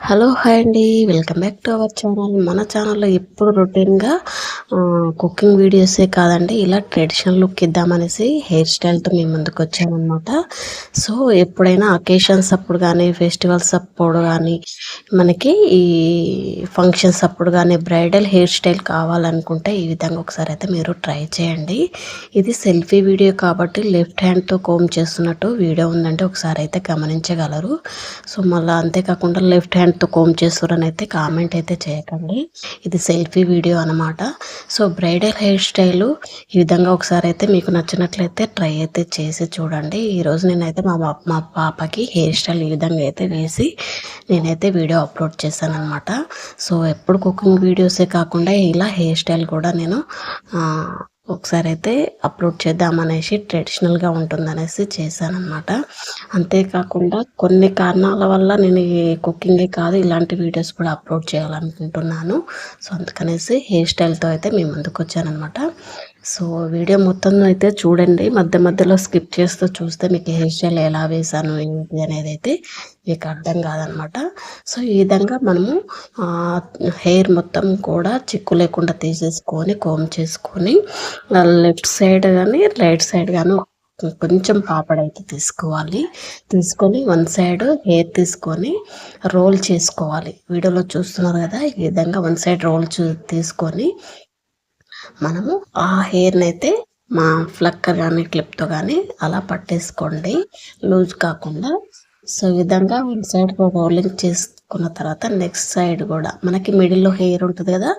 Hello hi అండి. Welcome back to our channel. మన ఛానల్లో ఎప్పుడు రొటీన్గా కుకింగ్ వీడియోసే కాదండి, ఇలా ట్రెడిషనల్ లుక్ ఇద్దామనేసి హెయిర్ స్టైల్తో మేము ముందుకు వచ్చామన్నమాట. సో ఎప్పుడైనా అకేషన్స్ అప్పుడు కానీ, ఫెస్టివల్స్ అప్పుడు కానీ, మనకి ఈ ఫంక్షన్స్ అప్పుడు కానీ బ్రైడల్ హెయిర్ స్టైల్ కావాలనుకుంటే ఈ విధంగా ఒకసారి అయితే మీరు ట్రై చేయండి. ఇది సెల్ఫీ వీడియో కాబట్టి లెఫ్ట్ హ్యాండ్తో కోమ్ చేస్తున్నట్టు వీడియో ఉందంటే ఒకసారి అయితే గమనించగలరు. సో మళ్ళీ అంతేకాకుండా లెఫ్ట్ హ్యాండ్తో కోమ్ చేస్తారని అయితే కామెంట్ అయితే చేయకండి. ఇది సెల్ఫీ వీడియో అనమాట. సో బ్రైడల్ హెయిర్ స్టైలు ఈ విధంగా ఒకసారి అయితే మీకు నచ్చినట్లయితే ట్రై అయితే చేసి చూడండి. ఈరోజు నేనైతే మా పాపకి హెయిర్ స్టైల్ ఈ విధంగా అయితే వేసి నేనైతే వీడియో అప్లోడ్ చేశాను అనమాట. సో ఎప్పుడు కుకింగ్ వీడియోసే కాకుండా ఇలా హెయిర్ స్టైల్ కూడా నేను ఒకసారి అయితే అప్లోడ్ చేద్దామనేసి ట్రెడిషనల్గా ఉంటుందనేసి చేశానమాట. అంతేకాకుండా కొన్ని కారణాల వల్ల నేను ఈ కుకింగే కాదు ఇలాంటి వీడియోస్ కూడా అప్లోడ్ చేయాలనుకుంటున్నాను. సో అందుకనేసి హెయిర్ స్టైల్తో అయితే మేము ముందుకు వచ్చానమాట. సో వీడియో మొత్తం అయితే చూడండి, మధ్య మధ్యలో స్కిప్ చేస్తూ చూస్తే మీకు హెయిర్ స్టైల్ ఎలా వేసాను ఏంటి అనేది అయితే మీకు అర్థం కాదనమాట. సో ఈ విధంగా మనము హెయిర్ మొత్తం కూడా చిక్కు లేకుండా తీసేసుకొని కోమ్ చేసుకొని లెఫ్ట్ సైడ్ కానీ రైట్ సైడ్ కానీ కొంచెం పాపడైతే తీసుకోవాలి. తీసుకొని వన్ సైడ్ హెయిర్ తీసుకొని రోల్ చేసుకోవాలి. వీడియోలో చూస్తున్నారు కదా, ఈ విధంగా వన్ సైడ్ రోల్ తీసుకొని మనము ఆ హెయిర్ని అయితే మా ఫ్లక్కర్ కానీ క్లిప్తో కానీ అలా పట్టేసుకోండి, లూజ్ కాకుండా. సో ఈ విధంగా వన్ సైడ్ రోలింగ్ చేసుకున్న తర్వాత నెక్స్ట్ సైడ్ కూడా మనకి మిడిల్లో హెయిర్ ఉంటుంది కదా,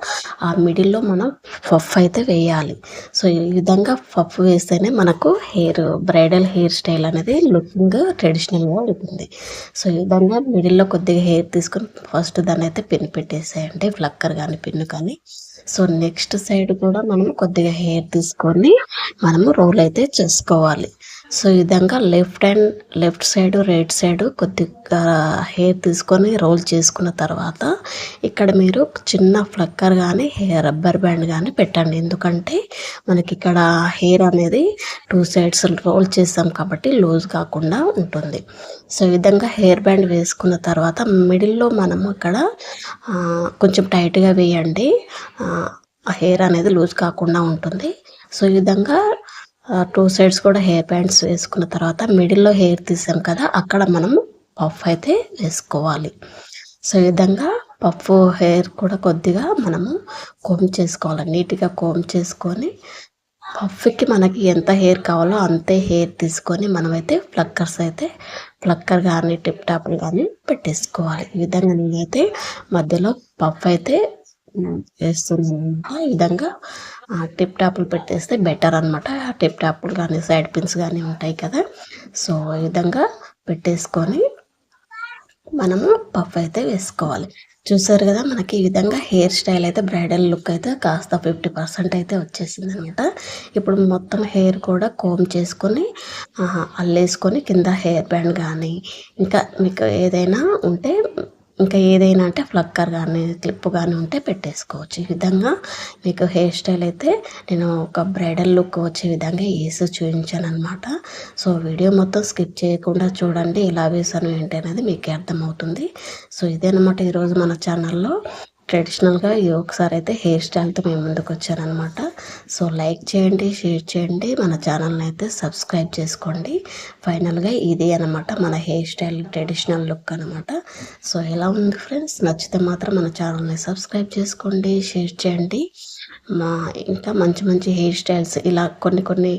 ఆ మిడిల్లో మనం పఫ్ అయితే వేయాలి. సో ఈ విధంగా పఫ్ వేస్తేనే మనకు హెయిర్ బ్రైడల్ హెయిర్ స్టైల్ అనేది లుకింగ్ ట్రెడిషనల్గా ఉంటుంది. సో ఈ విధంగా మిడిల్లో కొద్దిగా హెయిర్ తీసుకొని ఫస్ట్ దాన్ని అయితే పిన్ పెట్టేసేయండి, ఫ్లక్కర్ కానీ పిన్ను కానీ. సో నెక్స్ట్ సైడ్ కూడా మనం కొద్దిగా హెయిర్ తీసుకొని మనము రోల్ అయితే చేసుకోవాలి. సో ఈ విధంగా లెఫ్ట్ సైడ్ రైట్ సైడ్ కొద్దిగా హెయిర్ తీసుకొని రోల్ చేసుకున్న తర్వాత ఇక్కడ మీరు చిన్న ఫ్లక్కర్ కానీ రబ్బర్ బ్యాండ్ కానీ పెట్టండి. ఎందుకంటే మనకి ఇక్కడ హెయిర్ అనేది టూ సైడ్స్ రోల్ చేస్తాం కాబట్టి లూజ్ కాకుండా ఉంటుంది. సో ఈ విధంగా హెయిర్ బ్యాండ్ వేసుకున్న తర్వాత మిడిల్లో మనము ఇక్కడ కొంచెం టైట్గా వేయండి, హెయిర్ అనేది లూజ్ కాకుండా ఉంటుంది. సో ఈ విధంగా టూ సైడ్స్ కూడా హెయిర్ బ్యాండ్స్ వేసుకున్న తర్వాత మిడిల్లో హెయిర్ తీసాం కదా, అక్కడ మనము పఫ్ అయితే వేసుకోవాలి. సో ఈ విధంగా పఫ్ హెయిర్ కూడా కొద్దిగా మనము కోమ్ చేసుకోవాలి, నీట్గా కోమ్ చేసుకొని పఫ్కి మనకి ఎంత హెయిర్ కావాలో అంతే హెయిర్ తీసుకొని మనమైతే ఫ్లక్కర్ కానీ టిప్ టాప్లు కానీ పెట్టేసుకోవాలి. ఈ విధంగా నేనైతే మధ్యలో పఫ్ అయితే వేస్తున్నాను. ఈ విధంగా టిప్ టాప్లు పెట్టేస్తే బెటర్ అనమాట. టిప్ టాప్లు కానీ సైడ్ పిన్స్ కానీ ఉంటాయి కదా, సో ఈ విధంగా పెట్టేసుకొని మనము పఫ్ అయితే వేసుకోవాలి. చూసారు కదా, మనకి ఈ విధంగా హెయిర్ స్టైల్ అయితే బ్రైడల్ లుక్ అయితే కాస్త 50% అయితే వచ్చేసింది అనమాట. ఇప్పుడు మొత్తం హెయిర్ కూడా కోమ్ చేసుకొని అల్లేసుకొని కింద హెయిర్ బ్యాండ్ కానీ ఇంకా మీకు ఏదైనా ఉంటే అంటే ఫ్లక్కర్ కానీ క్లిప్ కానీ ఉంటే పెట్టేసుకోవచ్చు. ఈ విధంగా మీకు హెయిర్ స్టైల్ అయితే నేను ఒక బ్రైడల్ లుక్ వచ్చే విధంగా వేసి చూపించాను అనమాట. సో వీడియో మొత్తం స్కిప్ చేయకుండా చూడండి, ఎలా వేసాను ఏంటి అనేది మీకు అర్థమవుతుంది. సో ఇదేనమాట ఈరోజు మన ఛానల్లో ట్రెడిషనల్గా ఒకసారి అయితే హెయిర్ స్టైల్తో మేము ముందుకు వచ్చానమాట. సో లైక్ చేయండి, షేర్ చేయండి, మన ఛానల్ని అయితే సబ్స్క్రైబ్ చేసుకోండి. ఫైనల్గా ఇది అనమాట మన హెయిర్ స్టైల్ ట్రెడిషనల్ లుక్ అనమాట. సో ఎలా ఉంది ఫ్రెండ్స్, నచ్చితే మాత్రం మన ఛానల్ని సబ్స్క్రైబ్ చేసుకోండి, షేర్ చేయండి. ఇంకా మంచి మంచి హెయిర్ స్టైల్స్ ఇలా కొన్ని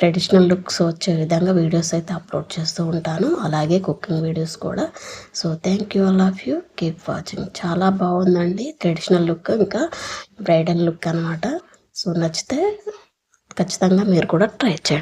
ట్రెడిషనల్ లుక్స్ వచ్చే విధంగా వీడియోస్ అయితే అప్లోడ్ చేస్తూ ఉంటాను, అలాగే కుకింగ్ వీడియోస్ కూడా. So thank you all of you, keep watching. చాలా బాగుందండి ట్రెడిషనల్ లుక్ ఇంకా బ్రైడల్ లుక్ అనమాట. సో నచ్చితే ఖచ్చితంగా మీరు కూడా ట్రై చేయండి.